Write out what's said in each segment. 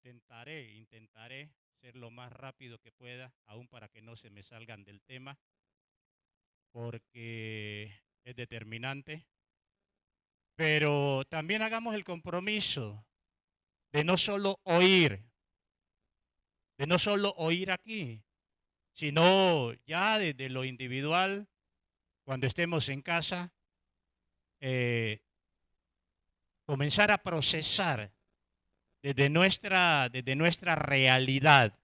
Intentaré ser lo más rápido que pueda, aún para que no se me salgan del tema, porque es determinante. Pero también hagamos el compromiso de no solo oír aquí, sino ya desde lo individual, cuando estemos en casa, comenzar a procesar desde nuestra realidad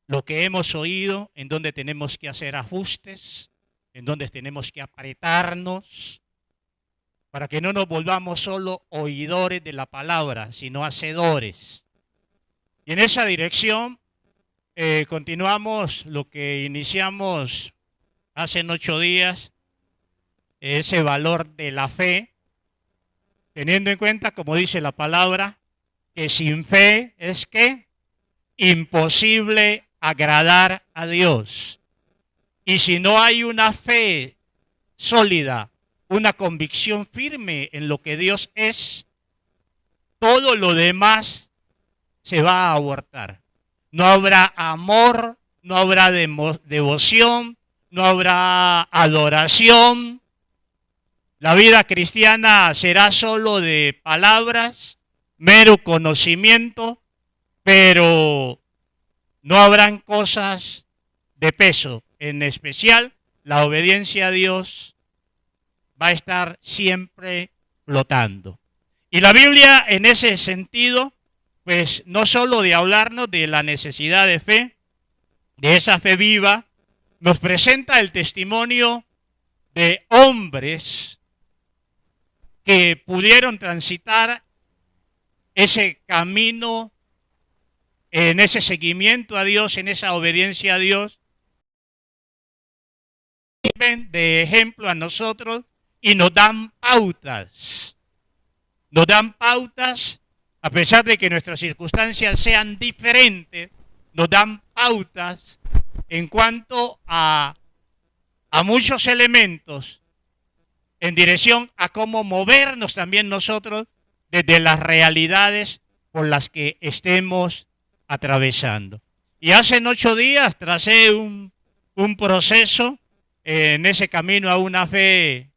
lo que hemos oído, en donde tenemos que hacer ajustes, en donde tenemos que apretarnos, para que no nos volvamos solo oidores de la palabra, sino hacedores. Y en esa dirección continuamos lo que iniciamos hace 8 días, ese valor de la fe, teniendo en cuenta, como dice la palabra, que sin fe es que imposible agradar a Dios. Y si no hay una fe sólida, una convicción firme en lo que Dios es, todo lo demás se va a abortar. No habrá amor, no habrá devoción, no habrá adoración. La vida cristiana será solo de palabras, mero conocimiento, pero no habrán cosas de peso. En especial, la obediencia a Dios va a estar siempre flotando. Y la Biblia, en ese sentido, pues no solo de hablarnos de la necesidad de fe, de esa fe viva, nos presenta el testimonio de hombres que pudieron transitar ese camino, en ese seguimiento a Dios, en esa obediencia a Dios, de ejemplo a nosotros y nos dan pautas. Nos dan pautas, a pesar de que nuestras circunstancias sean diferentes, nos dan pautas en cuanto a muchos elementos en dirección a cómo movernos también nosotros desde las realidades por las que estemos atravesando. Y hace 8 días tracé un proceso en ese camino a una fe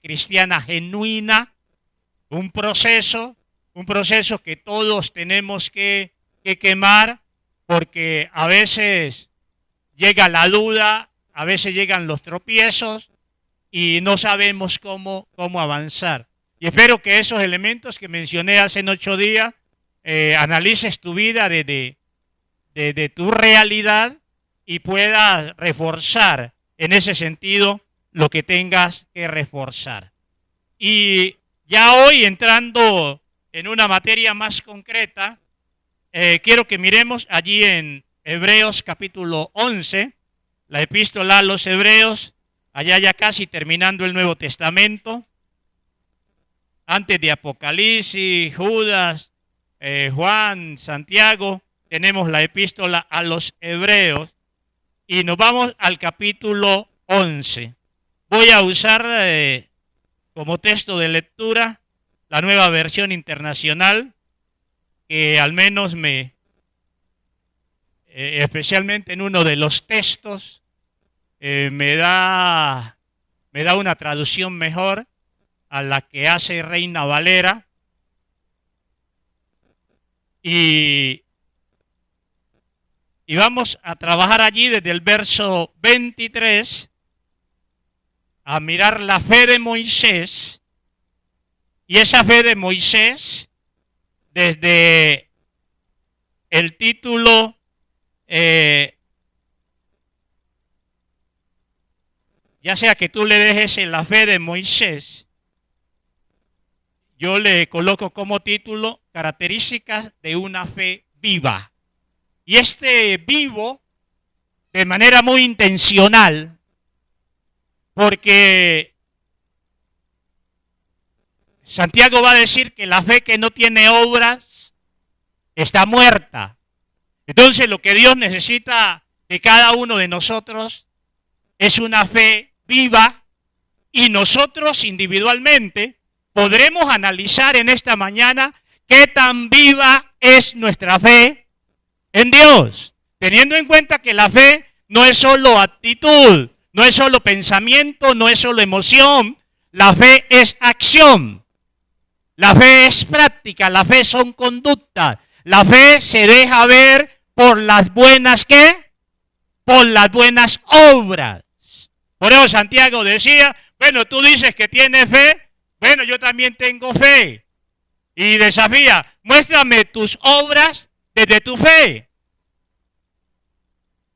cristiana genuina, un proceso que todos tenemos que quemar, porque a veces llega la duda, a veces llegan los tropiezos y no sabemos cómo avanzar. Y espero que esos elementos que mencioné hace 8 días, analices tu vida desde tu realidad y puedas reforzar en ese sentido lo que tengas que reforzar. Y ya hoy, entrando en una materia más concreta, quiero que miremos allí en Hebreos capítulo 11, la epístola a los Hebreos, allá ya casi terminando el Nuevo Testamento, antes de Apocalipsis, Judas, Juan, Santiago, tenemos la epístola a los Hebreos y nos vamos al capítulo 11. Voy a usar como texto de lectura la Nueva Versión Internacional, que al menos especialmente en uno de los textos, me da una traducción mejor a la que hace Reina Valera. Y vamos a trabajar allí desde el verso 23 a mirar la fe de Moisés, y esa fe de Moisés desde el título ya sea que tú le dejes en la fe de Moisés, yo le coloco como título características de una fe viva. Y este vivo, de manera muy intencional, porque Santiago va a decir que la fe que no tiene obras está muerta. Entonces lo que Dios necesita de cada uno de nosotros es una fe viva, y nosotros individualmente podremos analizar en esta mañana qué tan viva es nuestra fe en Dios, teniendo en cuenta que la fe no es solo actitud, no es solo pensamiento, no es solo emoción, la fe es acción, la fe es práctica, la fe son conductas, la fe se deja ver por las buenas ¿qué? Por las buenas obras. Por eso Santiago decía, bueno, tú dices que tienes fe, bueno, yo también tengo fe. Y desafía, muéstrame tus obras desde tu fe.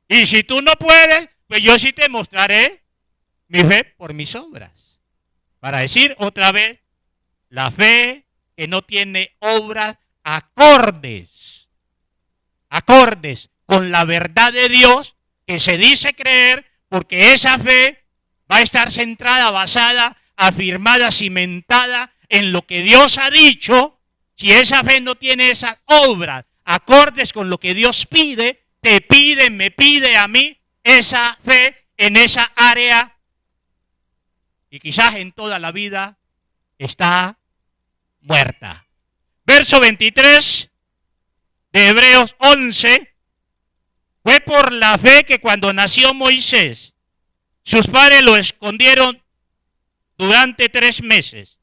Y si tú no puedes, pues yo sí te mostraré mi fe por mis obras. Para decir otra vez, la fe que no tiene obras acordes con la verdad de Dios que se dice creer, porque esa fe va a estar centrada, basada, afirmada, cimentada en lo que Dios ha dicho. Si esa fe no tiene esas obras acordes con lo que Dios pide, te pide, me pide a mí, esa fe en esa área, y quizás en toda la vida, está muerta. Verso 23 de Hebreos 11. Fue por la fe que cuando nació Moisés, sus padres lo escondieron durante 3 meses.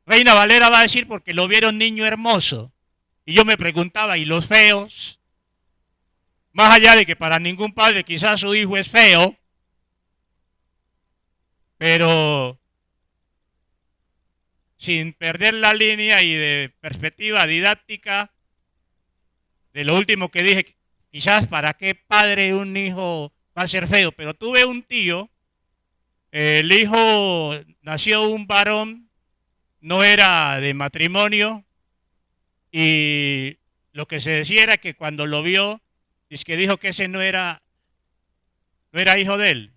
Reina Valera va a decir porque lo vieron niño hermoso. Y yo me preguntaba, ¿y los feos? Más allá de que para ningún padre quizás su hijo es feo, pero sin perder la línea y de perspectiva didáctica de lo último que dije, quizás para qué padre un hijo va a ser feo, pero tuve un tío, el hijo nació un varón, no era de matrimonio, y lo que se decía era que cuando lo vio, es que dijo que ese no era hijo de él,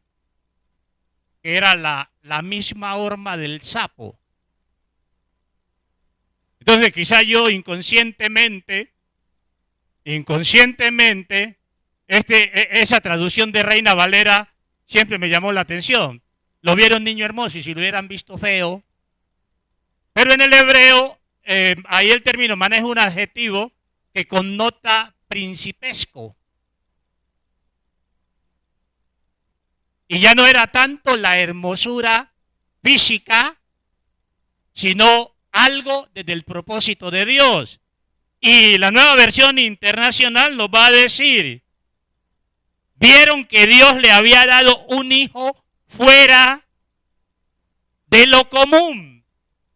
que era la misma horma del sapo. Entonces quizás yo inconscientemente, esa traducción de Reina Valera siempre me llamó la atención. Lo vieron niño hermoso y si lo hubieran visto feo. Pero en el hebreo, ahí el término maneja un adjetivo que connota principesco. Y ya no era tanto la hermosura física, sino algo desde el propósito de Dios. Y la Nueva Versión Internacional nos va a decir, vieron que Dios le había dado un hijo fuera de lo común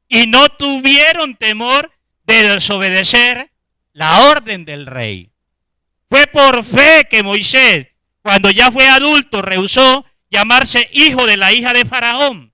y no tuvieron temor de desobedecer la orden del rey. Fue por fe que Moisés, cuando ya fue adulto, rehusó llamarse hijo de la hija de Faraón.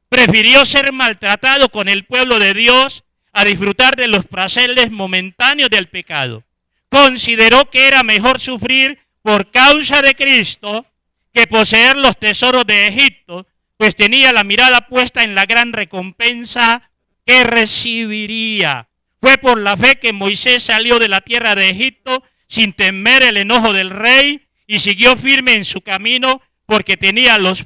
Prefirió ser maltratado con el pueblo de Dios a disfrutar de los placeres momentáneos del pecado. Consideró que era mejor sufrir por causa de Cristo que poseer los tesoros de Egipto, pues tenía la mirada puesta en la gran recompensa que recibiría. Fue por la fe que Moisés salió de la tierra de Egipto sin temer el enojo del rey y siguió firme en su camino porque tenía los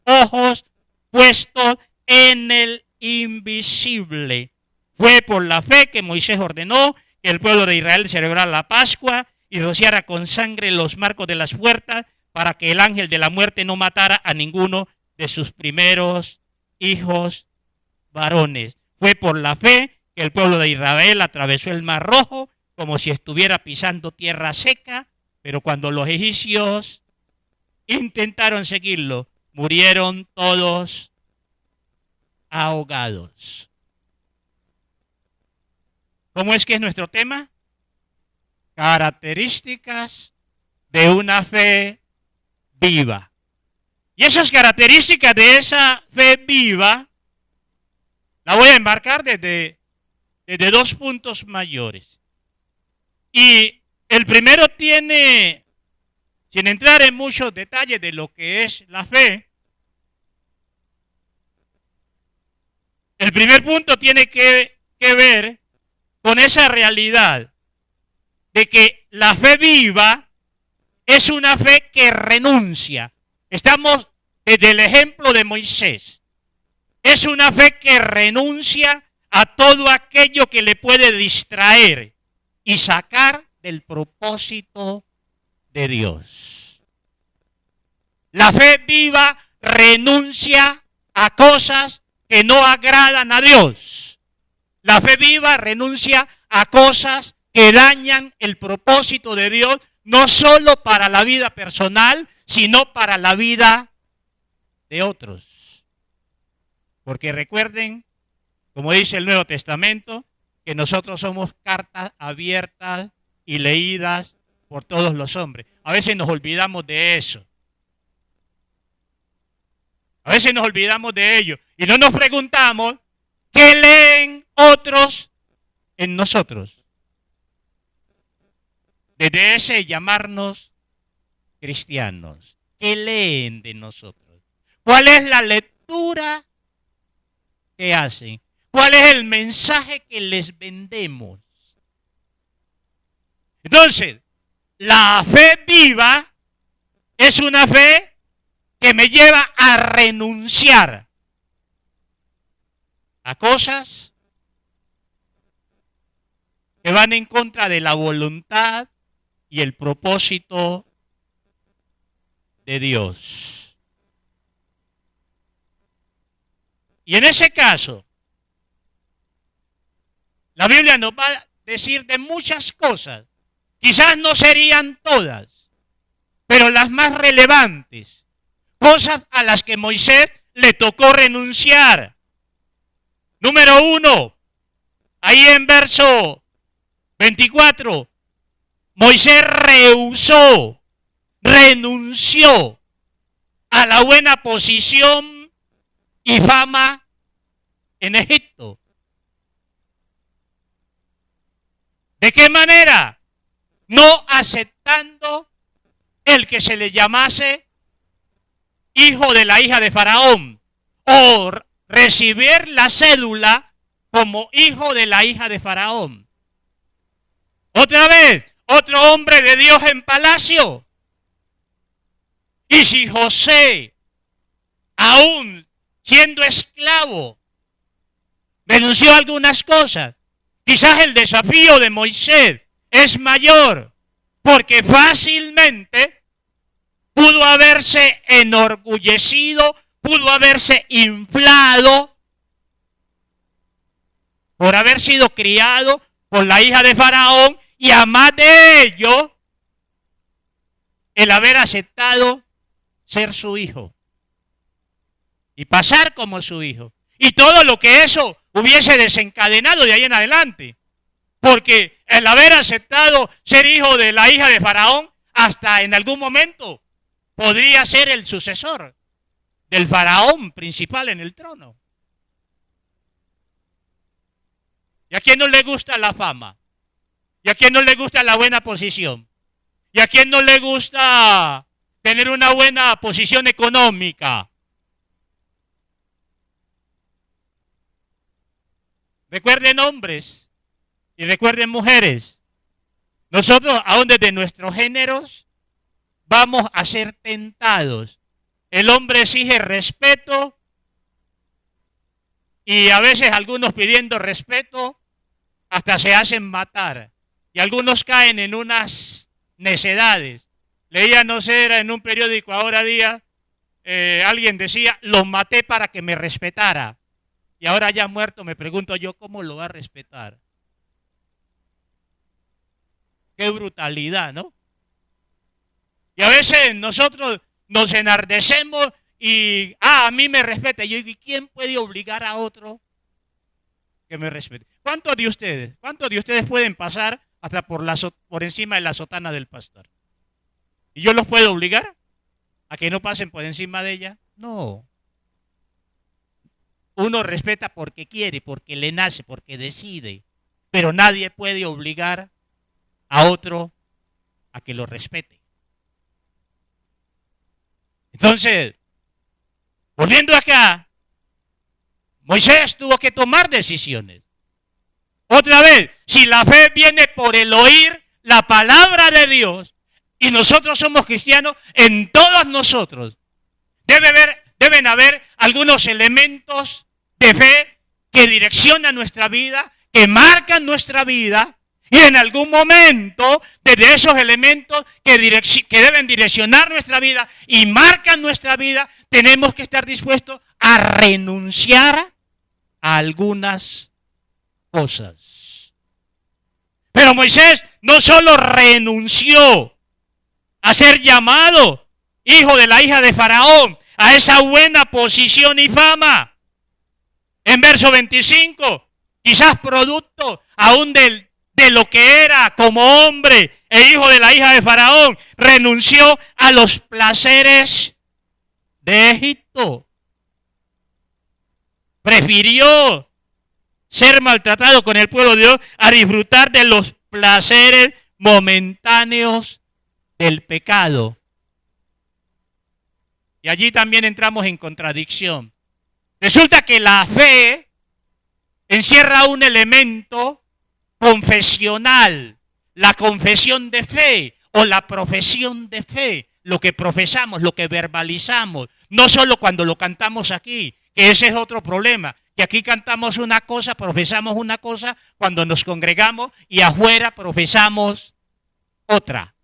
ojos puestos en el invisible. Fue por la fe que Moisés ordenó que el pueblo de Israel celebrara la Pascua y rociara con sangre los marcos de las puertas para que el ángel de la muerte no matara a ninguno de sus primeros hijos varones. Fue por la fe que el pueblo de Israel atravesó el Mar Rojo como si estuviera pisando tierra seca, pero cuando los egipcios intentaron seguirlo, murieron todos ahogados. ¿Cómo es que es nuestro tema? Características de una fe viva. Y esas características de esa fe viva la voy a enmarcar desde 2 puntos mayores. Y el primero tiene, sin entrar en muchos detalles de lo que es la fe, el primer punto tiene que ver con esa realidad de que la fe viva es una fe que renuncia. Estamos desde el ejemplo de Moisés. Es una fe que renuncia a todo aquello que le puede distraer y sacar del propósito de Dios. La fe viva renuncia a cosas que no agradan a Dios. La fe viva renuncia a cosas que dañan el propósito de Dios, no solo para la vida personal, sino para la vida de otros. Porque recuerden, como dice el Nuevo Testamento, que nosotros somos cartas abiertas y leídas por todos los hombres. A veces nos olvidamos de eso. A veces nos olvidamos de ello y no nos preguntamos qué leen otros en nosotros. Desde ese llamarnos cristianos, ¿qué leen de nosotros? ¿Cuál es la lectura que hacen? ¿Cuál es el mensaje que les vendemos? Entonces, la fe viva es una fe que me lleva a renunciar a cosas que van en contra de la voluntad y el propósito de Dios. Y en ese caso, la Biblia nos va a decir de muchas cosas. Quizás no serían todas, pero las más relevantes. Cosas a las que Moisés le tocó renunciar. Número 1, ahí en verso 24, Moisés renunció a la buena posición y fama en Egipto. ¿De qué manera? No aceptando el que se le llamase hijo de la hija de Faraón, o recibir la cédula como hijo de la hija de Faraón. Otra vez, otro hombre de Dios en palacio. Y si José, aún siendo esclavo, renunció a algunas cosas, quizás el desafío de Moisés es mayor, porque fácilmente pudo haberse enorgullecido, pudo haberse inflado por haber sido criado por la hija de Faraón y además de ello, el haber aceptado ser su hijo y pasar como su hijo. Y todo lo que eso hubiese desencadenado de ahí en adelante. Porque el haber aceptado ser hijo de la hija de Faraón, hasta en algún momento podría ser el sucesor del faraón principal en el trono. ¿Y a quién no le gusta la fama? ¿Y a quién no le gusta la buena posición? ¿Y a quién no le gusta tener una buena posición económica? Recuerden hombres y recuerden mujeres. Nosotros, aún desde nuestros géneros, vamos a ser tentados. El hombre exige respeto y a veces algunos pidiendo respeto hasta se hacen matar. Y algunos caen en unas necedades. Leía, no sé, era en un periódico ahora día, alguien decía, los maté para que me respetara. Y ahora ya muerto me pregunto yo, ¿cómo lo va a respetar? Qué brutalidad, ¿no? Y a veces nosotros nos enardecemos y, a mí me respeta. Y yo digo, ¿y quién puede obligar a otro que me respete? ¿Cuántos de ustedes pueden pasar hasta por encima de la sotana del pastor? ¿Y yo los puedo obligar a que no pasen por encima de ella? No. Uno respeta porque quiere, porque le nace, porque decide. Pero nadie puede obligar a otro a que lo respete. Entonces, volviendo acá, Moisés tuvo que tomar decisiones. Otra vez, si la fe viene por el oír la palabra de Dios y nosotros somos cristianos, en todos nosotros deben haber algunos elementos de fe que direccionan nuestra vida, que marcan nuestra vida. Y en algún momento, desde esos elementos que deben direccionar nuestra vida y marcan nuestra vida, tenemos que estar dispuestos a renunciar a algunas cosas. Pero Moisés no solo renunció a ser llamado hijo de la hija de Faraón, a esa buena posición y fama. En verso 25, quizás producto aún de lo que era como hombre e hijo de la hija de Faraón, renunció a los placeres de Egipto. Prefirió ser maltratado con el pueblo de Dios a disfrutar de los placeres momentáneos del pecado. Y allí también entramos en contradicción. Resulta que la fe encierra un elemento confesional, la confesión de fe o la profesión de fe, lo que profesamos, lo que verbalizamos, no solo cuando lo cantamos aquí, que ese es otro problema, que aquí cantamos una cosa, profesamos una cosa, cuando nos congregamos y afuera profesamos otra.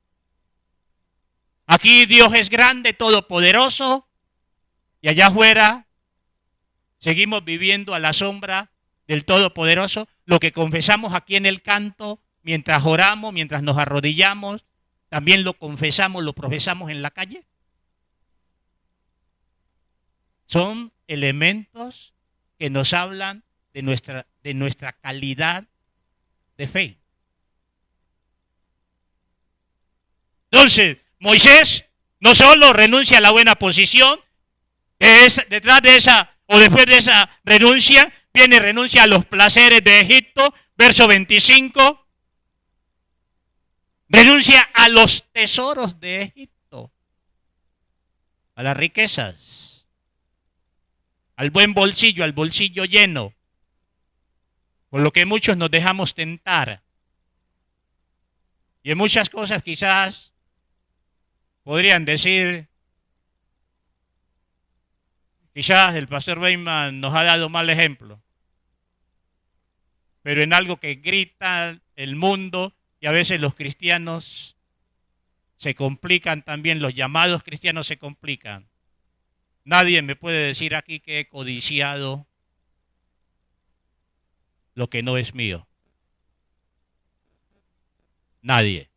Aquí Dios es grande, todopoderoso, y allá afuera seguimos viviendo a la sombra del Todopoderoso. Lo que confesamos aquí en el canto, mientras oramos, mientras nos arrodillamos, también lo confesamos, lo profesamos en la calle. Son elementos que nos hablan de nuestra calidad de fe. Entonces, Moisés no solo renuncia a la buena posición, detrás de esa o después de esa renuncia, viene renuncia a los placeres de Egipto, verso 25. Renuncia a los tesoros de Egipto, a las riquezas, al buen bolsillo, al bolsillo lleno, por lo que muchos nos dejamos tentar. Y en muchas cosas quizás podrían decir, quizás el pastor Weyman nos ha dado mal ejemplo, pero en algo que grita el mundo y a veces los cristianos se complican también, los llamados cristianos se complican. Nadie me puede decir aquí que he codiciado lo que no es mío. Nadie.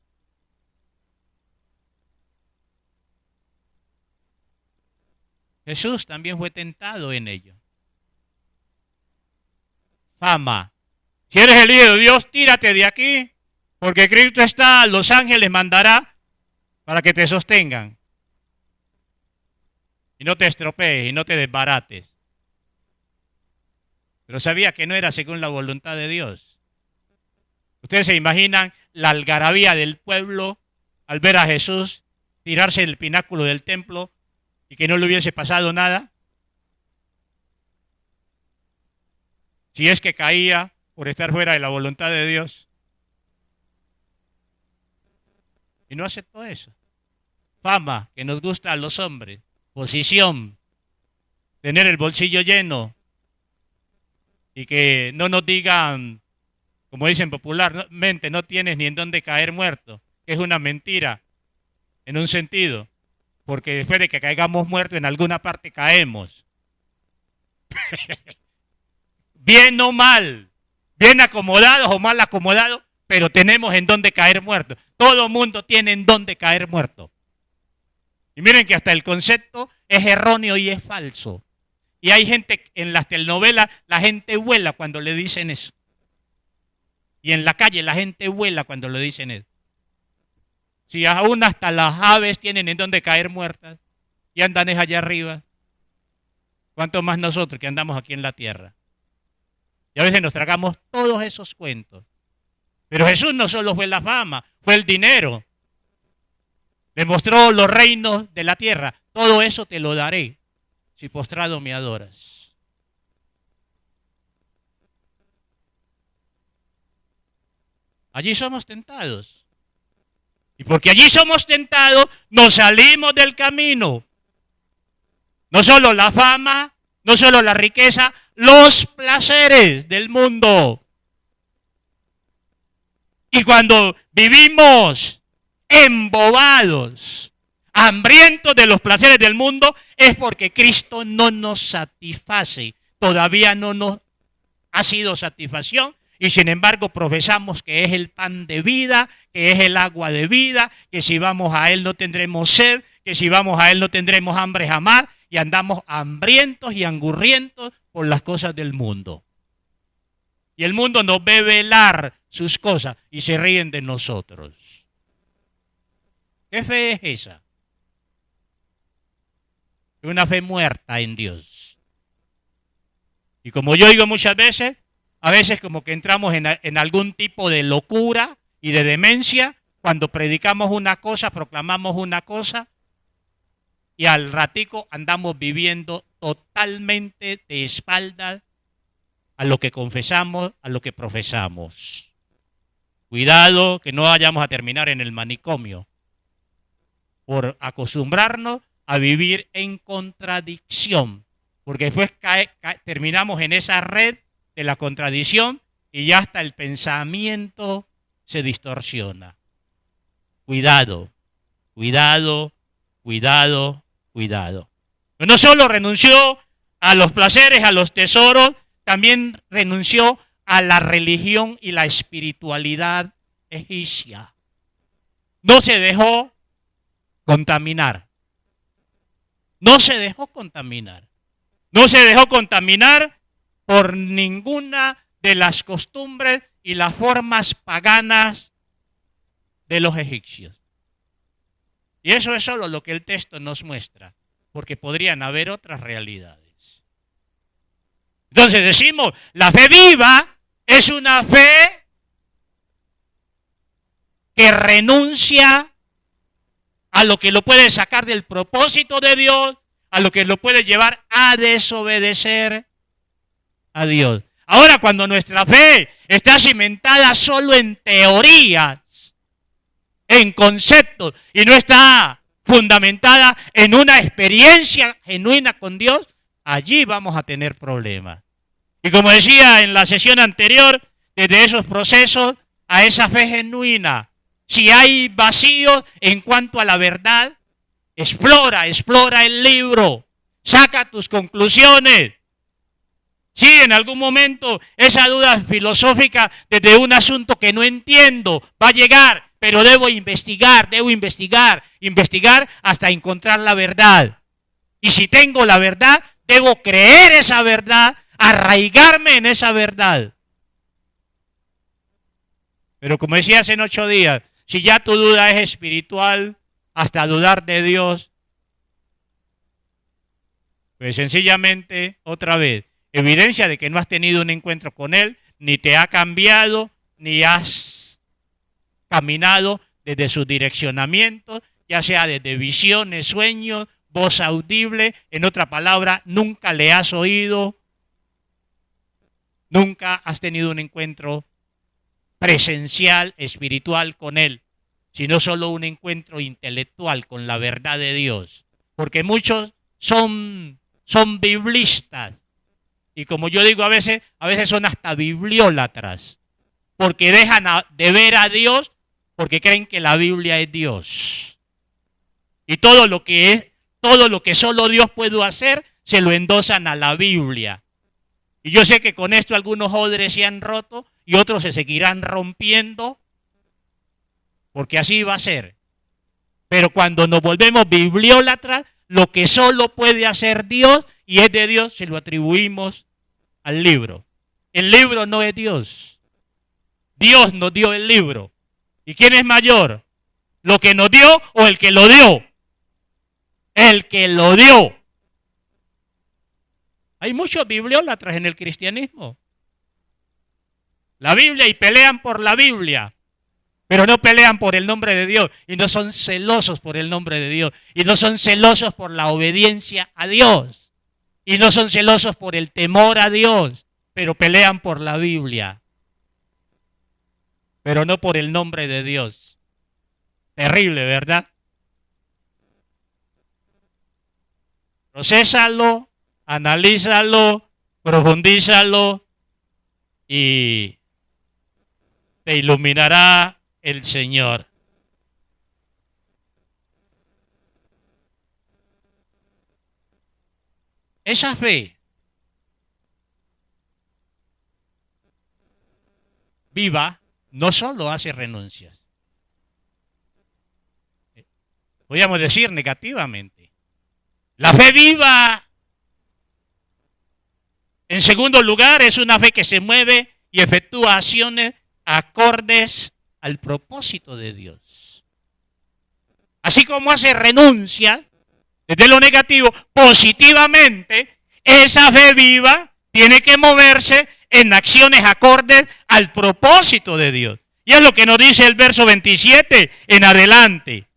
Jesús también fue tentado en ello. Fama. Si eres el Hijo de Dios, tírate de aquí, porque Cristo está, los ángeles mandará para que te sostengan. Y no te estropees y no te desbarates. Pero sabía que no era según la voluntad de Dios. Ustedes se imaginan la algarabía del pueblo al ver a Jesús tirarse del pináculo del templo y que no le hubiese pasado nada. Si es que caía por estar fuera de la voluntad de Dios. Y no aceptó eso. Fama, que nos gusta a los hombres. Posición. Tener el bolsillo lleno. Y que no nos digan, como dicen popularmente, no tienes ni en dónde caer muerto. Que es una mentira, en un sentido. Porque después de que caigamos muertos, en alguna parte caemos. Bien o mal, bien acomodados o mal acomodados, pero tenemos en dónde caer muertos. Todo mundo tiene en dónde caer muerto. Y miren que hasta el concepto es erróneo y es falso. Y hay gente, en las telenovelas, la gente vuela cuando le dicen eso. Y en la calle la gente vuela cuando le dicen eso. Si aún hasta las aves tienen en dónde caer muertas y andan es allá arriba, ¿cuánto más nosotros que andamos aquí en la tierra? Y a veces nos tragamos todos esos cuentos. Pero Jesús no solo fue la fama, fue el dinero. Le mostró los reinos de la tierra. Todo eso te lo daré si postrado me adoras. Allí somos tentados. Y porque allí somos tentados, nos salimos del camino. No solo la fama, No solo la riqueza, los placeres del mundo. Y cuando vivimos embobados, hambrientos de los placeres del mundo, es porque Cristo no nos satisface. Todavía no nos ha sido satisfacción y sin embargo profesamos que es el pan de vida, que es el agua de vida, que si vamos a Él no tendremos sed, que si vamos a Él no tendremos hambre jamás y andamos hambrientos y angurrientos por las cosas del mundo. Y el mundo nos ve velar sus cosas y se ríen de nosotros. ¿Qué fe es esa? Una fe muerta en Dios. Y como yo digo muchas veces, a veces como que entramos en algún tipo de locura y de demencia cuando predicamos una cosa, proclamamos una cosa y al ratico andamos viviendo totalmente de espaldas a lo que confesamos, a lo que profesamos. Cuidado que no vayamos a terminar en el manicomio por acostumbrarnos a vivir en contradicción, porque después terminamos en esa red de la contradicción y ya hasta el pensamiento se distorsiona. Cuidado, cuidado, cuidado, cuidado. No solo renunció a los placeres, a los tesoros, también renunció a la religión y la espiritualidad egipcia. No se dejó contaminar. No se dejó contaminar. No se dejó contaminar por ninguna de las costumbres y las formas paganas de los egipcios. Y eso es solo lo que el texto nos muestra, porque podrían haber otras realidades. Entonces decimos, la fe viva es una fe que renuncia a lo que lo puede sacar del propósito de Dios, a lo que lo puede llevar a desobedecer a Dios. Ahora, cuando nuestra fe está cimentada solo en teorías, en conceptos, y no está fundamentada en una experiencia genuina con Dios, allí vamos a tener problemas. Y como decía en la sesión anterior, desde esos procesos a esa fe genuina, si hay vacíos en cuanto a la verdad, explora el libro, saca tus conclusiones. Si en algún momento esa duda filosófica desde un asunto que no entiendo va a llegar, pero debo investigar hasta encontrar la verdad. Y si tengo la verdad, debo creer esa verdad, arraigarme en esa verdad. Pero como decía hace 8 días, si ya tu duda es espiritual, hasta dudar de Dios, pues sencillamente, otra vez, evidencia de que no has tenido un encuentro con Él, ni te ha cambiado, ni has caminado desde sus direccionamientos, ya sea desde visiones, sueños, voz audible, en otra palabra, nunca le has oído, nunca has tenido un encuentro presencial, espiritual con Él, sino solo un encuentro intelectual con la verdad de Dios. Porque muchos son biblistas. Y como yo digo a veces son hasta bibliólatras. Porque dejan de ver a Dios porque creen que la Biblia es Dios. Y todo lo que solo Dios puede hacer, se lo endosan a la Biblia. Y yo sé que con esto algunos odres se han roto y otros se seguirán rompiendo, porque así va a ser. Pero cuando nos volvemos bibliólatras, lo que solo puede hacer Dios y es de Dios, se lo atribuimos al libro. El libro no es Dios. Dios nos dio el libro. ¿Y quién es mayor? ¿Lo que nos dio o el que lo dio? El que lo dio. Hay muchos bibliólatras en el cristianismo. La Biblia y pelean por la Biblia, pero no pelean por el nombre de Dios y no son celosos por el nombre de Dios y no son celosos por la obediencia a Dios y no son celosos por el temor a Dios, pero pelean por la Biblia, pero no por el nombre de Dios. Terrible, ¿verdad? Procésalo, analízalo, profundízalo y te iluminará el Señor. Esa fe viva no solo hace renuncias, podríamos decir negativamente. La fe viva, en segundo lugar, es una fe que se mueve y efectúa acciones acordes al propósito de Dios. Así como hace renuncia desde lo negativo, positivamente, esa fe viva tiene que moverse en acciones acordes al propósito de Dios. Y es lo que nos dice el verso 27 en adelante.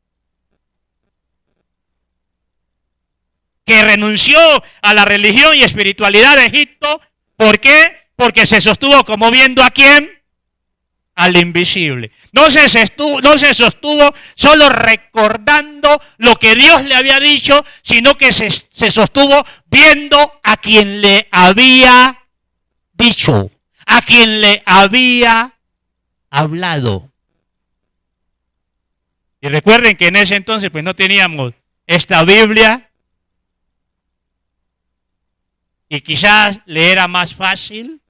Que renunció a la religión y espiritualidad de Egipto. ¿Por qué? Porque se sostuvo como viendo a quién. Al invisible. No se sostuvo solo recordando lo que Dios le había dicho, sino que se sostuvo viendo a quien le había dicho, a quien le había hablado. Y recuerden que en ese entonces pues no teníamos esta Biblia y quizás le era más fácil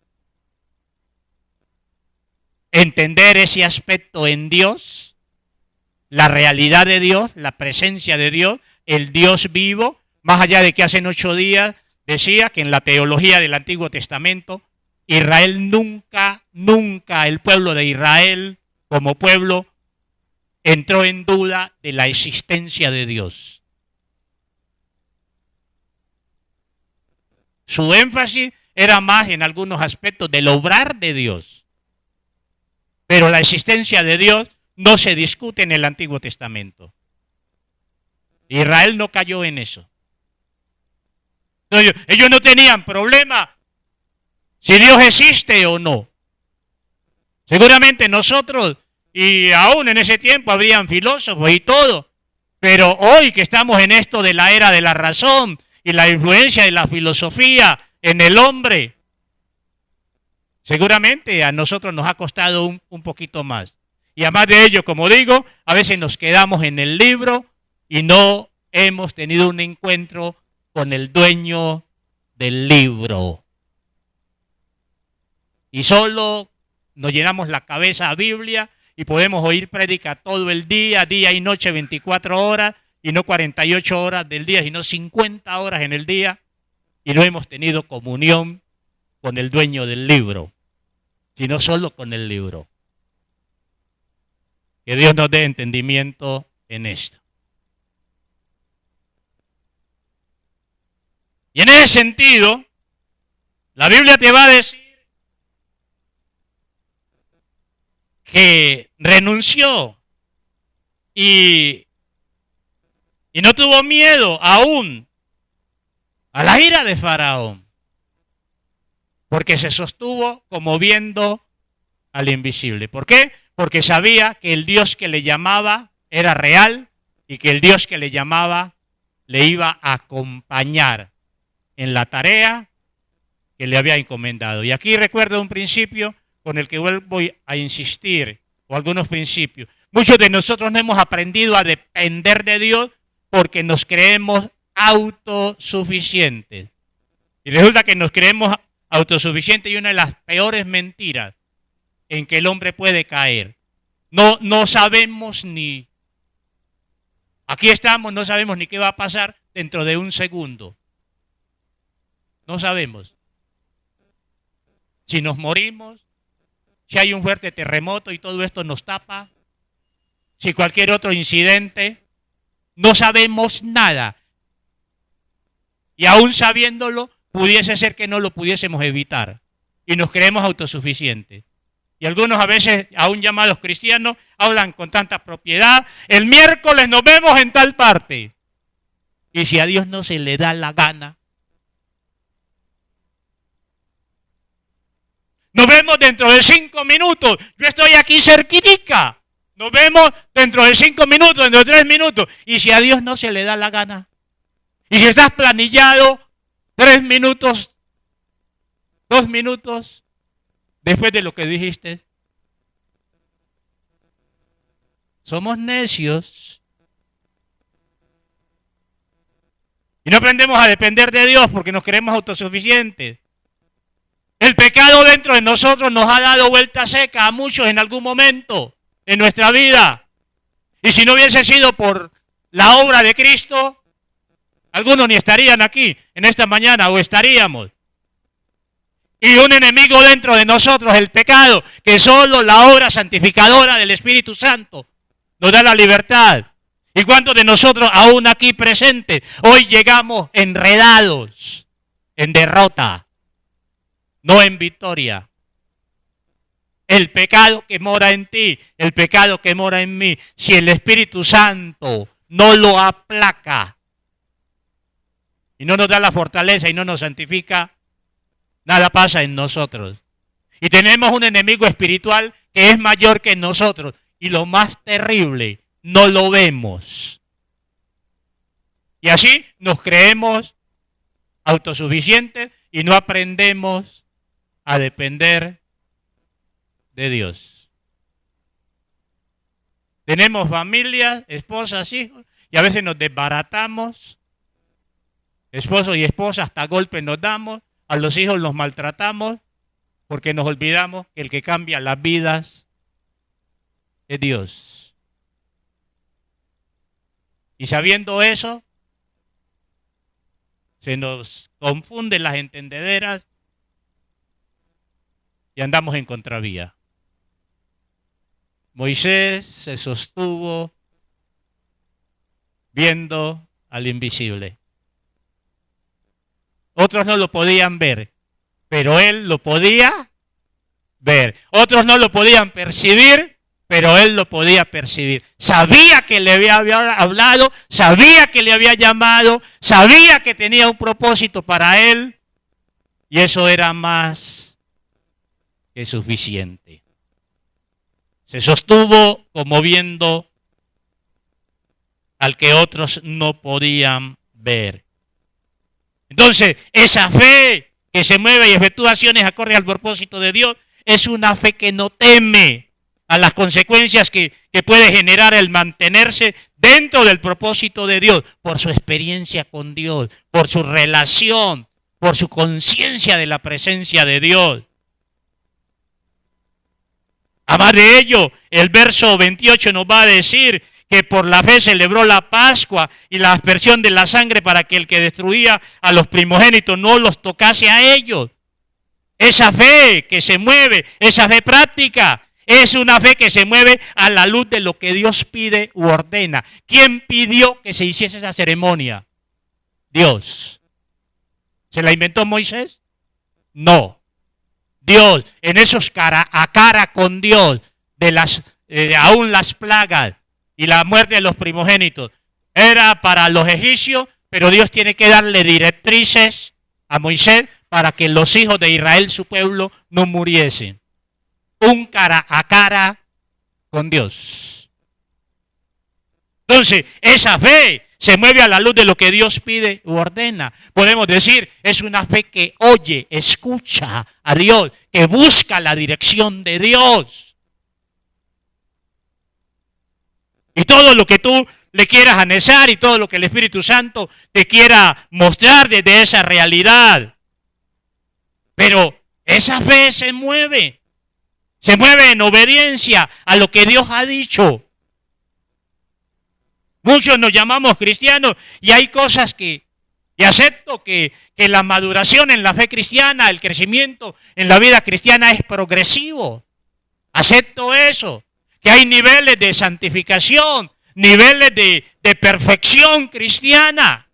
entender ese aspecto en Dios, la realidad de Dios, la presencia de Dios, el Dios vivo, más allá de que hace 8 días decía que en la teología del Antiguo Testamento, Israel nunca, el pueblo de Israel como pueblo, entró en duda de la existencia de Dios. Su énfasis era más en algunos aspectos del obrar de Dios. Pero la existencia de Dios no se discute en el Antiguo Testamento. Israel no cayó en eso. Entonces, ellos no tenían problema si Dios existe o no. Seguramente nosotros, y aún en ese tiempo habrían filósofos y todo, pero hoy que estamos en esto de la era de la razón y la influencia de la filosofía en el hombre, seguramente a nosotros nos ha costado un poquito más. Y además de ello, como digo, a veces nos quedamos en el libro y no hemos tenido un encuentro con el dueño del libro. Y solo nos llenamos la cabeza a Biblia y podemos oír prédica todo el día y noche, 24 horas, y no 48 horas del día, sino 50 horas en el día, y no hemos tenido comunión con el dueño del libro, sino solo con el libro. Que Dios nos dé entendimiento en esto. Y en ese sentido, la Biblia te va a decir que renunció y no tuvo miedo aún a la ira de Faraón, porque se sostuvo como viendo al invisible. ¿Por qué? Porque sabía que el Dios que le llamaba era real y que el Dios que le llamaba le iba a acompañar en la tarea que le había encomendado. Y aquí recuerdo un principio con el que voy a insistir, o algunos principios. Muchos de nosotros no hemos aprendido a depender de Dios porque nos creemos autosuficientes. Y resulta que nos creemos autosuficientes y una de las peores mentiras en que el hombre puede caer. No sabemos ni, aquí estamos, no sabemos ni qué va a pasar dentro de un segundo. No sabemos. Si nos morimos, si hay un fuerte terremoto y todo esto nos tapa, si cualquier otro incidente, no sabemos nada. Y aún sabiéndolo, pudiese ser que no lo pudiésemos evitar. Y nos creemos autosuficientes. Y algunos a veces, aún llamados cristianos, hablan con tanta propiedad. El miércoles nos vemos en tal parte. Y si a Dios no se le da la gana, nos vemos dentro de 5 minutos. Yo estoy aquí cerquitica. Nos vemos dentro de 5 minutos, dentro de 3 minutos. Y si a Dios no se le da la gana. Y si estás planillado 3 minutos, 2 minutos después de lo que dijiste. Somos necios. Y no aprendemos a depender de Dios porque nos creemos autosuficientes. El pecado dentro de nosotros nos ha dado vuelta seca a muchos en algún momento en nuestra vida. Y si no hubiese sido por la obra de Cristo, algunos ni estarían aquí en esta mañana o estaríamos. Y un enemigo dentro de nosotros, el pecado, que solo la obra santificadora del Espíritu Santo nos da la libertad. ¿Y cuántos de nosotros aún aquí presentes hoy llegamos enredados en derrota, no en victoria? El pecado que mora en ti, el pecado que mora en mí, si el Espíritu Santo no lo aplaca y no nos da la fortaleza y no nos santifica, nada pasa en nosotros. Y tenemos un enemigo espiritual que es mayor que nosotros. Y lo más terrible, no lo vemos. Y así nos creemos autosuficientes y no aprendemos a depender de Dios. Tenemos familias, esposas, hijos, y a veces nos desbaratamos. Esposos y esposas, hasta golpes nos damos. A los hijos los maltratamos porque nos olvidamos que el que cambia las vidas es Dios. Y sabiendo eso, se nos confunden las entendederas y andamos en contravía. Moisés se sostuvo viendo al invisible. Otros no lo podían ver, pero él lo podía ver. Otros no lo podían percibir, pero él lo podía percibir. Sabía que le había hablado, sabía que le había llamado, sabía que tenía un propósito para él, y eso era más que suficiente. Se sostuvo como viendo al que otros no podían ver. Entonces, esa fe que se mueve y efectúa acciones acorde al propósito de Dios es una fe que no teme a las consecuencias que puede generar el mantenerse dentro del propósito de Dios, por su experiencia con Dios, por su relación, por su conciencia de la presencia de Dios. Además de ello, el verso 28 nos va a decir que por la fe celebró la Pascua y la aspersión de la sangre para que el que destruía a los primogénitos no los tocase a ellos. Esa fe que se mueve, esa fe práctica, es una fe que se mueve a la luz de lo que Dios pide u ordena. ¿Quién pidió que se hiciese esa ceremonia? Dios. ¿Se la inventó Moisés? No. Dios, en esos cara a cara con Dios, aún las plagas y la muerte de los primogénitos, era para los egipcios, pero Dios tiene que darle directrices a Moisés para que los hijos de Israel, su pueblo, no muriesen. Un cara a cara con Dios. Entonces, esa fe se mueve a la luz de lo que Dios pide u ordena. Podemos decir, es una fe que oye, escucha a Dios, que busca la dirección de Dios. Y todo lo que tú le quieras anexar y todo lo que el Espíritu Santo te quiera mostrar desde esa realidad. Pero esa fe se mueve en obediencia a lo que Dios ha dicho. Muchos nos llamamos cristianos y hay cosas y acepto que la maduración en la fe cristiana, el crecimiento en la vida cristiana es progresivo. Acepto eso, que hay niveles de santificación, niveles de perfección cristiana.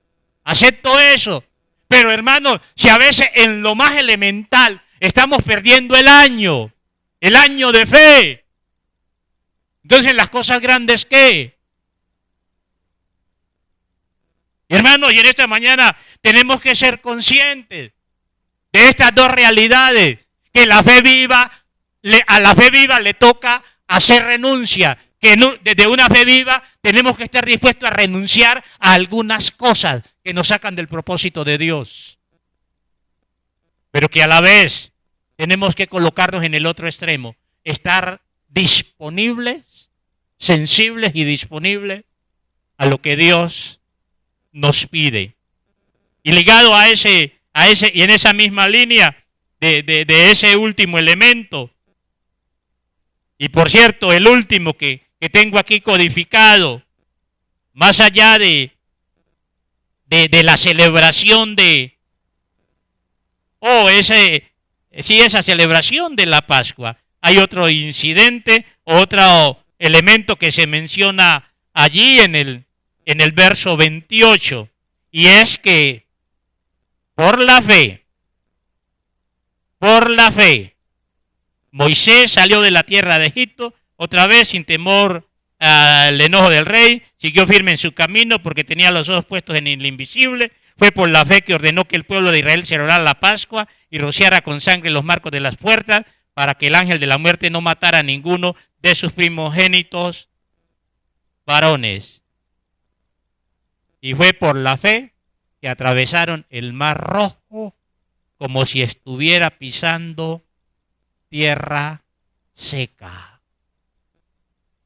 Acepto eso. Pero hermanos, si a veces en lo más elemental estamos perdiendo el año de fe, entonces las cosas grandes, ¿qué? Y hermanos, y en esta mañana tenemos que ser conscientes de estas dos realidades, que a la fe viva le toca hacer renuncia, que desde una fe viva tenemos que estar dispuestos a renunciar a algunas cosas que nos sacan del propósito de Dios. pero que a la vez tenemos que colocarnos en el otro extremo, estar disponibles, sensibles y disponibles a lo que Dios nos pide. Y ligado a ese y en esa misma línea de ese último elemento, y por cierto, el último que tengo aquí codificado, más allá de la celebración esa celebración de la Pascua, hay otro incidente, otro elemento que se menciona allí en el verso 28, y es que por la fe, Moisés salió de la tierra de Egipto, otra vez sin temor al enojo del rey, siguió firme en su camino porque tenía los ojos puestos en el invisible. Fue por la fe que ordenó que el pueblo de Israel celebrara la Pascua y rociara con sangre los marcos de las puertas para que el ángel de la muerte no matara a ninguno de sus primogénitos varones. Y fue por la fe que atravesaron el mar Rojo como si estuviera pisando tierra seca.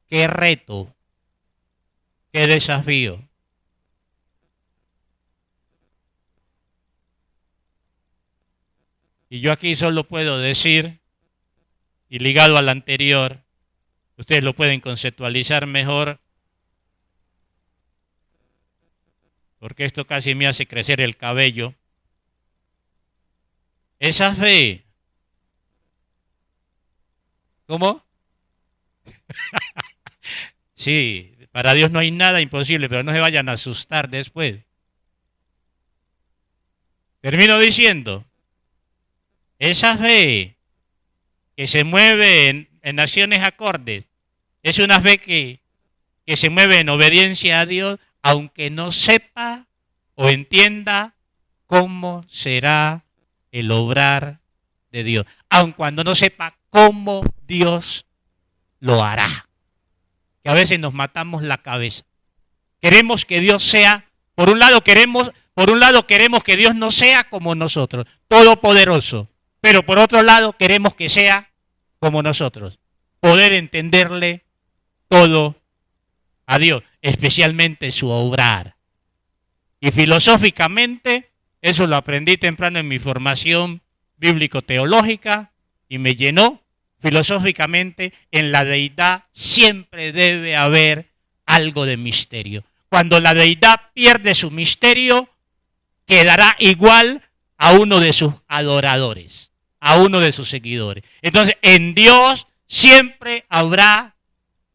Qué reto, qué desafío. Y yo aquí solo puedo decir, y ligado al anterior, ustedes lo pueden conceptualizar mejor, porque esto casi me hace crecer el cabello. Esa fe, ¿cómo? Sí, para Dios no hay nada imposible, pero no se vayan a asustar después. Termino diciendo, esa fe que se mueve en acciones acordes, es una fe que se mueve en obediencia a Dios, aunque no sepa o entienda cómo será el obrar de Dios, aun cuando no sepa cómo Dios lo hará. Que a veces nos matamos la cabeza. Queremos que Dios sea, por un lado queremos que Dios no sea como nosotros, todopoderoso, pero por otro lado queremos que sea como nosotros, poder entenderle todo a Dios, especialmente su obrar. Y filosóficamente, eso lo aprendí temprano en mi formación bíblico-teológica y me llenó. Filosóficamente, en la deidad siempre debe haber algo de misterio. Cuando la deidad pierde su misterio, quedará igual a uno de sus adoradores, a uno de sus seguidores. Entonces, en Dios siempre habrá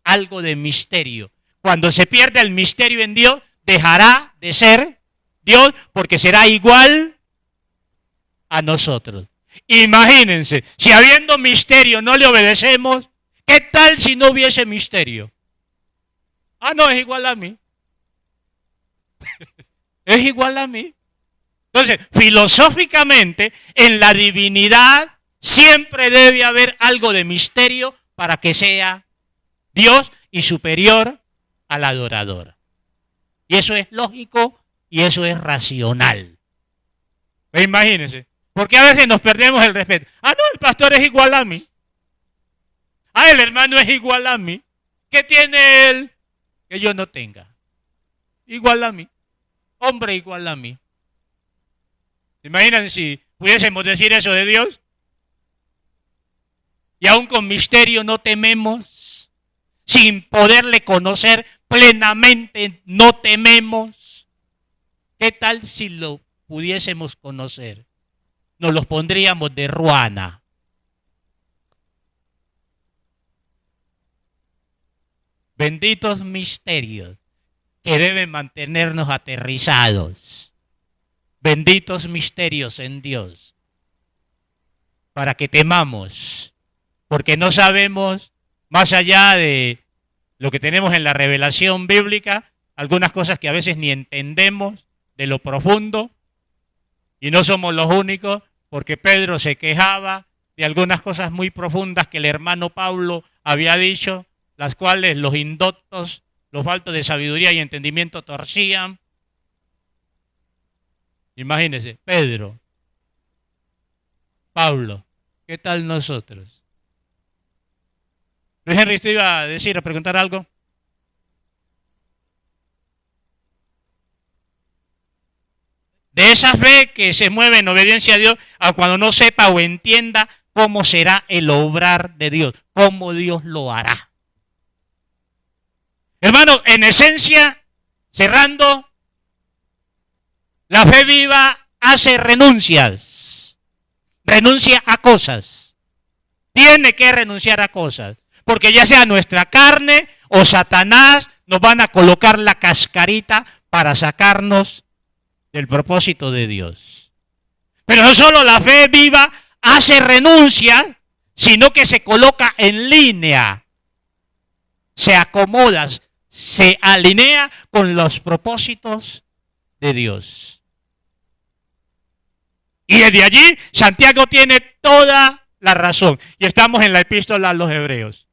algo de misterio. Cuando se pierde el misterio en Dios, dejará de ser Dios porque será igual a nosotros. Imagínense, si habiendo misterio no le obedecemos, ¿qué tal si no hubiese misterio? Ah, no, es igual a mí. Es igual a mí. Entonces, filosóficamente, en la divinidad siempre debe haber algo de misterio para que sea Dios y superior al adorador. Y eso es lógico y eso es racional. Pero imagínense. Porque a veces nos perdemos el respeto. Ah, no, el pastor es igual a mí. Ah, el hermano es igual a mí. ¿Qué tiene él que yo no tenga? Igual a mí. Hombre igual a mí. ¿Se imaginan si pudiésemos decir eso de Dios? Y aún con misterio no tememos. Sin poderle conocer plenamente no tememos. ¿Qué tal si lo pudiésemos conocer? Nos los pondríamos de ruana. Benditos misterios que deben mantenernos aterrizados. Benditos misterios en Dios. Para que temamos. Porque no sabemos, más allá de lo que tenemos en la revelación bíblica, algunas cosas que a veces ni entendemos de lo profundo. Y no somos los únicos, porque Pedro se quejaba de algunas cosas muy profundas que el hermano Pablo había dicho, las cuales los indoctos, los faltos de sabiduría y entendimiento torcían. Imagínense, Pedro. Pablo. ¿Qué tal nosotros? Luis Henry, ¿usted iba a decir, a preguntar algo? De esa fe que se mueve en obediencia a Dios, a cuando no sepa o entienda cómo será el obrar de Dios, cómo Dios lo hará. Hermano, en esencia, cerrando, la fe viva hace renuncias. Renuncia a cosas. Tiene que renunciar a cosas. Porque ya sea nuestra carne o Satanás nos van a colocar la cascarita para sacarnos del propósito de Dios. Pero no solo la fe viva hace renuncia, sino que se coloca en línea. Se acomoda, se alinea con los propósitos de Dios. Y desde allí Santiago tiene toda la razón. Y estamos en la epístola a los Hebreos.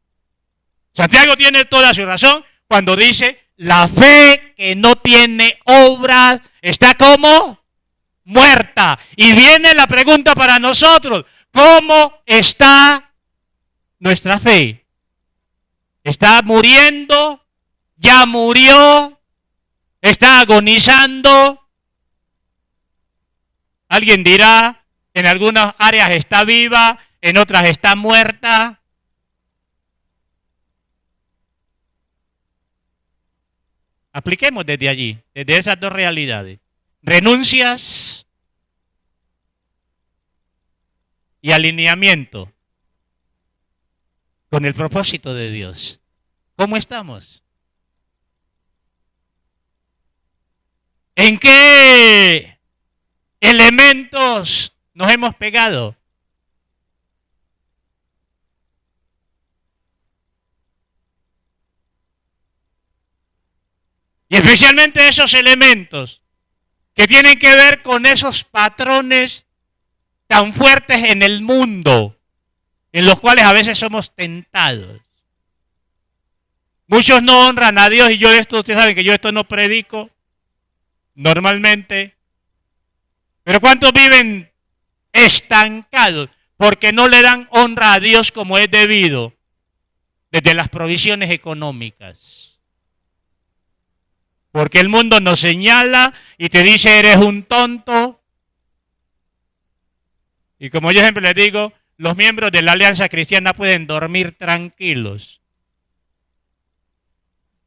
Santiago tiene toda su razón cuando dice, la fe que no tiene obras está como muerta. Y viene la pregunta para nosotros, ¿cómo está nuestra fe? ¿Está muriendo? ¿Ya murió? ¿Está agonizando? Alguien dirá, en algunas áreas está viva, en otras está muerta. Apliquemos desde allí, desde esas dos realidades. Renuncias y alineamiento con el propósito de Dios. ¿Cómo estamos? ¿En qué elementos nos hemos pegado? Y especialmente esos elementos que tienen que ver con esos patrones tan fuertes en el mundo, en los cuales a veces somos tentados. Muchos no honran a Dios y yo esto, ustedes saben que yo esto no predico normalmente. Pero ¿cuántos viven estancados porque no le dan honra a Dios como es debido desde las provisiones económicas? Porque el mundo nos señala y te dice eres un tonto. Y como yo siempre les digo, los miembros de la Alianza Cristiana pueden dormir tranquilos.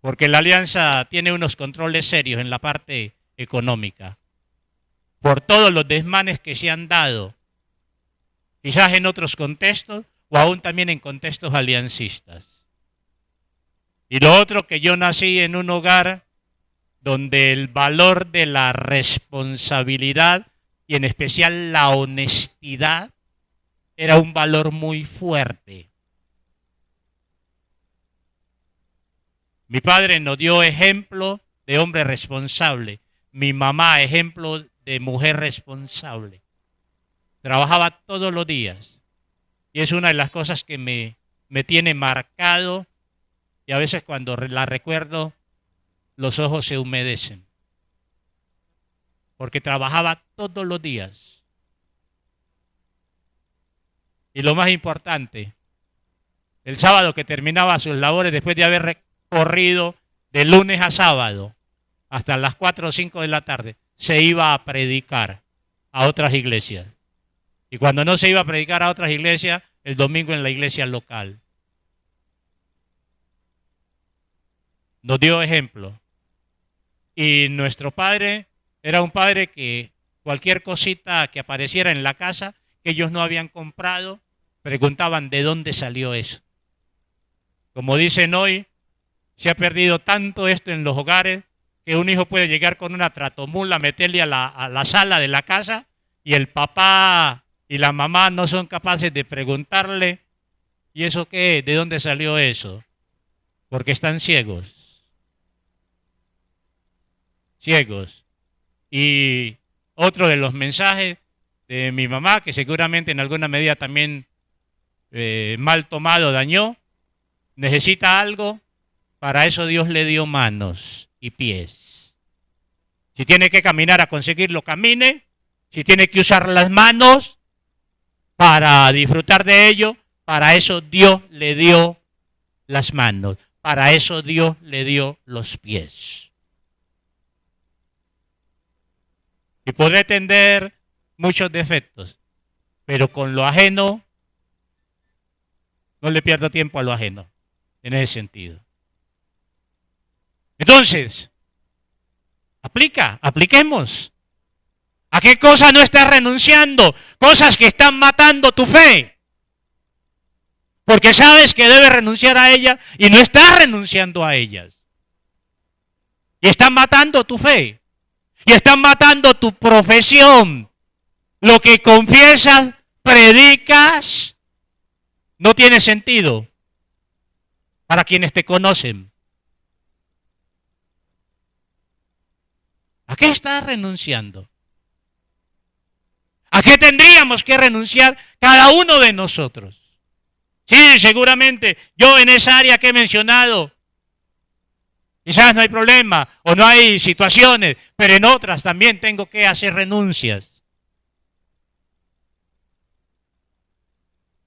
Porque la Alianza tiene unos controles serios en la parte económica. Por todos los desmanes que se han dado. Quizás en otros contextos o aún también en contextos aliancistas. Y lo otro, que yo nací en un hogar donde el valor de la responsabilidad y en especial la honestidad era un valor muy fuerte. Mi padre nos dio ejemplo de hombre responsable, mi mamá ejemplo de mujer responsable. Trabajaba todos los días y es una de las cosas que me tiene marcado y a veces cuando la recuerdo los ojos se humedecen, porque trabajaba todos los días. Y lo más importante, el sábado que terminaba sus labores, después de haber recorrido de lunes a sábado, hasta las 4 o 5 de la tarde, se iba a predicar a otras iglesias. Y cuando no se iba a predicar a otras iglesias, el domingo en la iglesia local. Nos dio ejemplo. Y nuestro padre era un padre que cualquier cosita que apareciera en la casa que ellos no habían comprado, preguntaban de dónde salió eso. Como dicen hoy, se ha perdido tanto esto en los hogares que un hijo puede llegar con una tratomula, meterle a la sala de la casa y el papá y la mamá no son capaces de preguntarle, ¿y eso qué es? ¿De dónde salió eso? Porque están ciegos. Ciegos. Y otro de los mensajes de mi mamá, que seguramente en alguna medida también mal tomado dañó, necesita algo, para eso Dios le dio manos y pies. Si tiene que caminar a conseguirlo, camine. Si tiene que usar las manos, para disfrutar de ello, para eso Dios le dio las manos, para eso Dios le dio los pies. Y podré tener muchos defectos, pero con lo ajeno no le pierdo tiempo a lo ajeno, en ese sentido. Entonces, apliquemos. ¿A qué cosa no estás renunciando? Cosas que están matando tu fe. Porque sabes que debes renunciar a ellas y no estás renunciando a ellas. Y están matando tu fe. Y están matando tu profesión. Lo que confiesas, predicas, no tiene sentido para quienes te conocen. ¿A qué estás renunciando? ¿A qué tendríamos que renunciar cada uno de nosotros? Sí, seguramente yo en esa área que he mencionado, quizás no hay problema o no hay situaciones, pero en otras también tengo que hacer renuncias.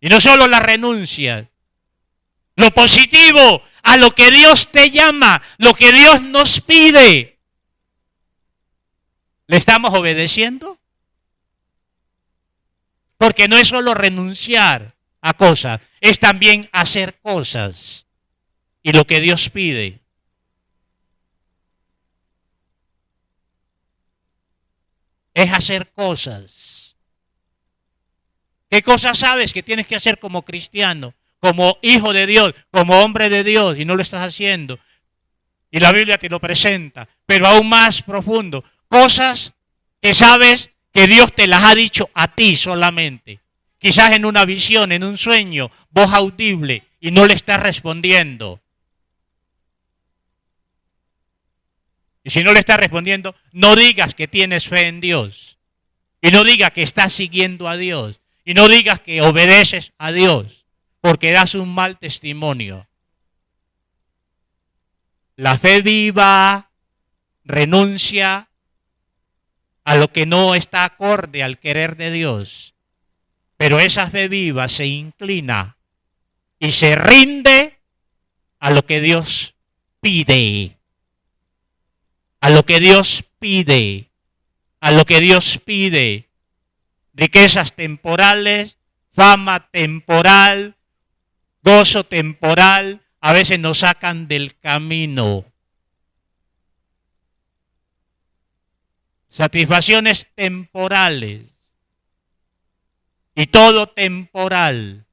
Y no solo las renuncias, lo positivo, a lo que Dios te llama, lo que Dios nos pide. ¿Le estamos obedeciendo? Porque no es solo renunciar a cosas, es también hacer cosas. Y lo que Dios pide. Es hacer cosas. ¿Qué cosas sabes que tienes que hacer como cristiano, como hijo de Dios, como hombre de Dios y no lo estás haciendo? Y la Biblia te lo presenta, pero aún más profundo. Cosas que sabes que Dios te las ha dicho a ti solamente. Quizás en una visión, en un sueño, voz audible y no le estás respondiendo. Y si no le estás respondiendo, no digas que tienes fe en Dios. Y no digas que estás siguiendo a Dios. Y no digas que obedeces a Dios. Porque das un mal testimonio. La fe viva renuncia a lo que no está acorde al querer de Dios. Pero esa fe viva se inclina y se rinde a lo que Dios pide. A lo que Dios pide. A lo que Dios pide. Riquezas temporales, fama temporal, gozo temporal, a veces nos sacan del camino. Satisfacciones temporales. Y todo temporal.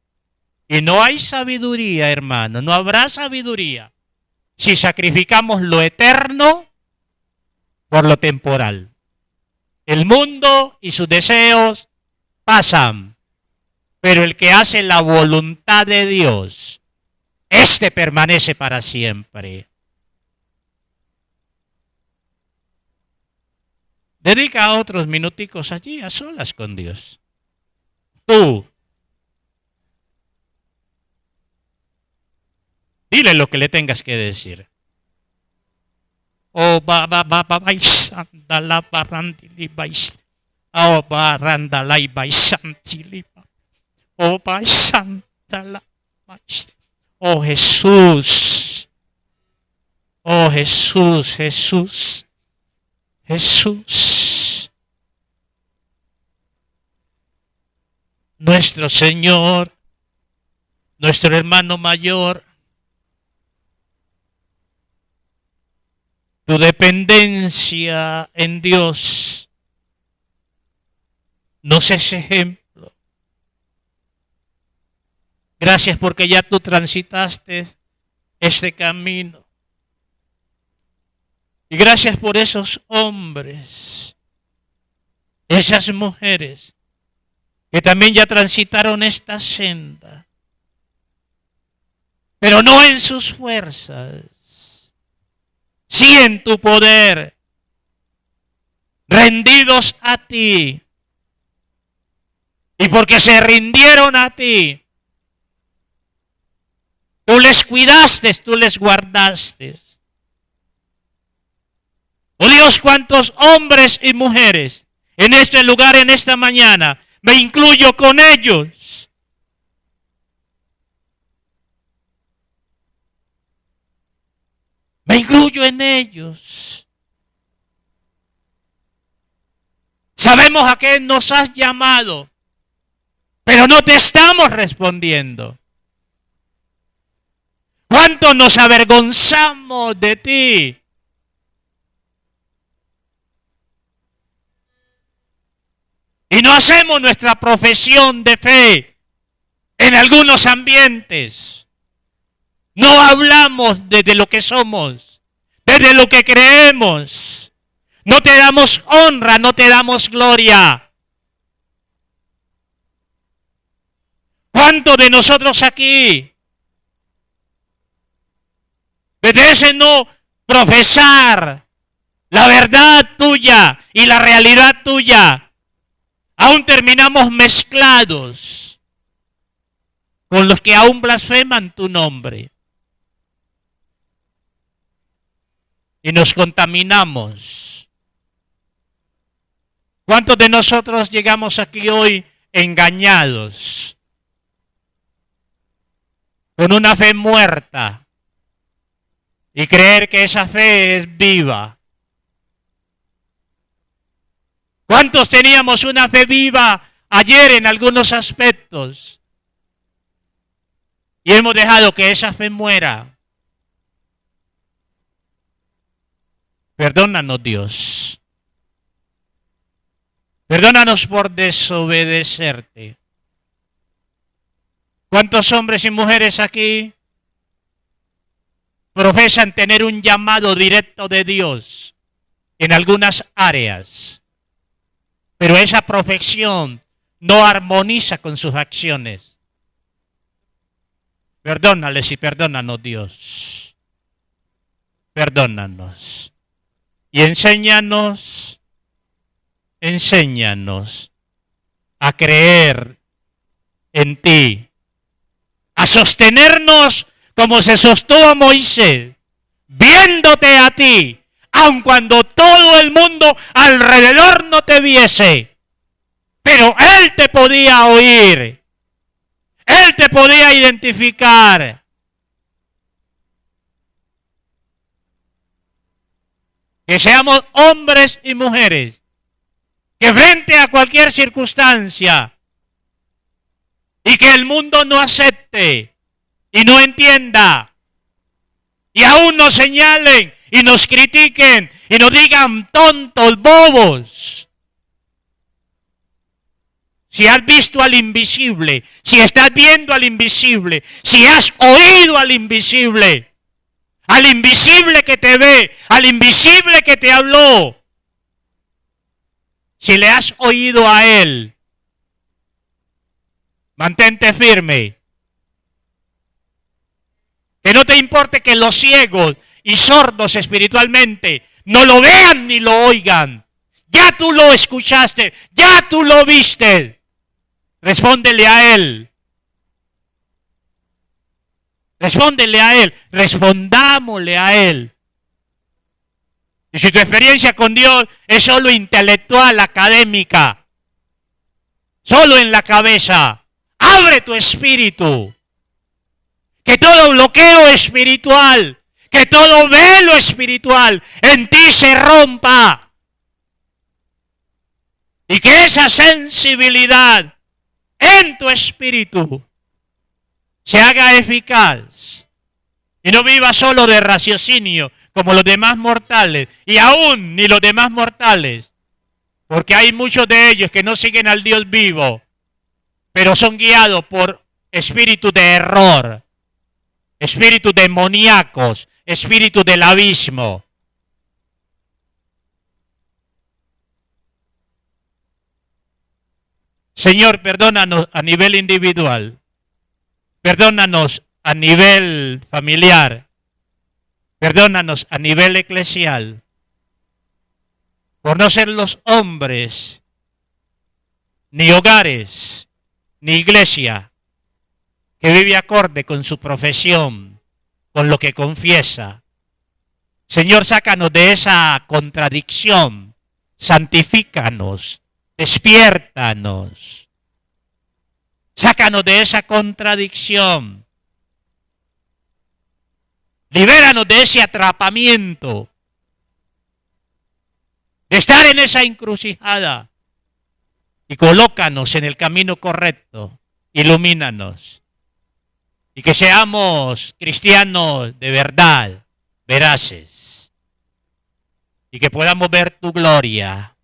Y no hay sabiduría, hermano. No habrá sabiduría si sacrificamos lo eterno por lo temporal. El mundo y sus deseos pasan. Pero el que hace la voluntad de Dios, este permanece para siempre. Dedica otros minuticos allí a solas con Dios. Tú. Dile lo que le tengas que decir. Oh, sandala barandili bais. Oh, barandalai baisantilipa. Oh, baisantala bais. Oh, Jesús. Oh, Jesús, Jesús. Jesús. Nuestro Señor, nuestro hermano mayor, tu dependencia en Dios nos es ejemplo. Gracias porque ya tú transitaste este camino. Y gracias por esos hombres, esas mujeres, que también ya transitaron esta senda, pero no en sus fuerzas, sí en tu poder, rendidos a ti, y porque se rindieron a ti, tú les cuidaste, tú les guardaste. Oh Dios, cuántos hombres y mujeres en este lugar, en esta mañana, me incluyo con ellos. Me incluyo en ellos. Sabemos a qué nos has llamado, pero no te estamos respondiendo. ¿Cuánto nos avergonzamos de ti? Y no hacemos nuestra profesión de fe en algunos ambientes. No hablamos desde lo que somos, desde lo que creemos. No te damos honra, no te damos gloria. ¿Cuántos de nosotros aquí, desde ese no profesar la verdad tuya y la realidad tuya, aún terminamos mezclados con los que aún blasfeman tu nombre? Y nos contaminamos. ¿Cuántos de nosotros llegamos aquí hoy engañados, con una fe muerta, y creer que esa fe es viva? ¿Cuántos teníamos una fe viva ayer en algunos aspectos y hemos dejado que esa fe muera? Perdónanos, Dios. Perdónanos por desobedecerte. ¿Cuántos hombres y mujeres aquí profesan tener un llamado directo de Dios en algunas áreas, pero esa profesión no armoniza con sus acciones? Perdónales y perdónanos, Dios. Perdónanos. Y enséñanos a creer en ti, a sostenernos como se sostuvo Moisés, viéndote a ti, aun cuando todo el mundo alrededor no te viese. Pero Él te podía oír, Él te podía identificar. Que seamos hombres y mujeres que frente a cualquier circunstancia y que el mundo no acepte y no entienda, y aún nos señalen y nos critiquen y nos digan tontos, bobos, si has visto al invisible, si estás viendo al invisible, si has oído al invisible que te ve, al invisible que te habló, si le has oído a Él, mantente firme. Que no te importe que los ciegos y sordos espiritualmente no lo vean ni lo oigan. Ya tú lo escuchaste, ya tú lo viste. Respóndele a Él. Respóndele a Él. Respondámosle a Él. Y si tu experiencia con Dios es solo intelectual, académica, solo en la cabeza, abre tu espíritu. Que todo bloqueo espiritual, que todo velo espiritual en ti se rompa. Y que esa sensibilidad en tu espíritu se haga eficaz. Y no viva solo de raciocinio como los demás mortales, y aún ni los demás mortales, porque hay muchos de ellos que no siguen al Dios vivo, pero son guiados por espíritus de error, espíritus demoníacos, espíritus del abismo. Señor, perdónanos a nivel individual, perdónanos a nivel familiar, perdónanos a nivel eclesial, por no ser los hombres, ni hogares, ni iglesia, que vive acorde con su profesión, con lo que confiesa. Señor, sácanos de esa contradicción, santifícanos, despiértanos. Sácanos de esa contradicción. Libéranos de ese atrapamiento, de estar en esa encrucijada, y colócanos en el camino correcto. Ilumínanos. Y que seamos cristianos de verdad, veraces. Y que podamos ver tu gloria.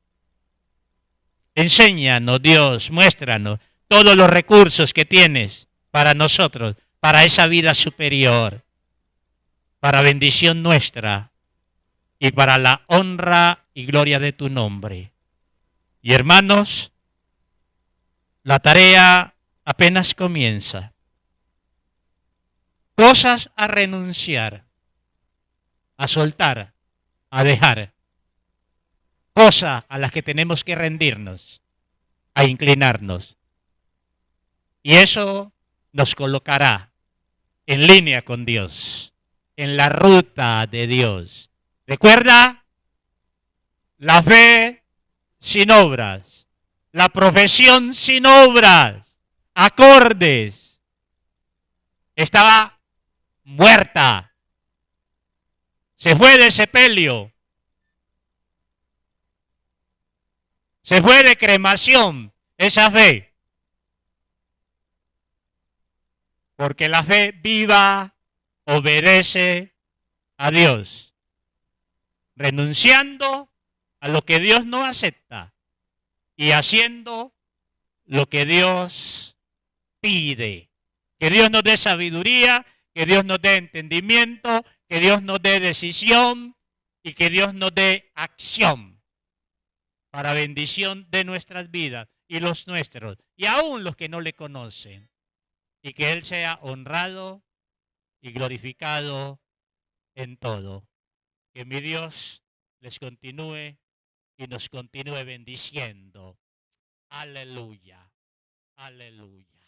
Enséñanos, Dios, muéstranos todos los recursos que tienes para nosotros, para esa vida superior, para bendición nuestra y para la honra y gloria de tu nombre. Y hermanos, la tarea apenas comienza. Cosas a renunciar, a soltar, a dejar. Cosas a las que tenemos que rendirnos, a inclinarnos. Y eso nos colocará en línea con Dios, en la ruta de Dios. Recuerda, la fe sin obras, la profesión sin obras, acordes, estaba muerta. Se fue de sepelio. Se fue de cremación esa fe. Porque la fe viva obedece a Dios, renunciando a lo que Dios no acepta y haciendo lo que Dios pide. Que Dios nos dé sabiduría, que Dios nos dé entendimiento, que Dios nos dé decisión y que Dios nos dé acción para bendición de nuestras vidas y los nuestros, y aún los que no le conocen. Y que Él sea honrado y glorificado en todo. Que mi Dios les continúe y nos continúe bendiciendo. Aleluya, aleluya.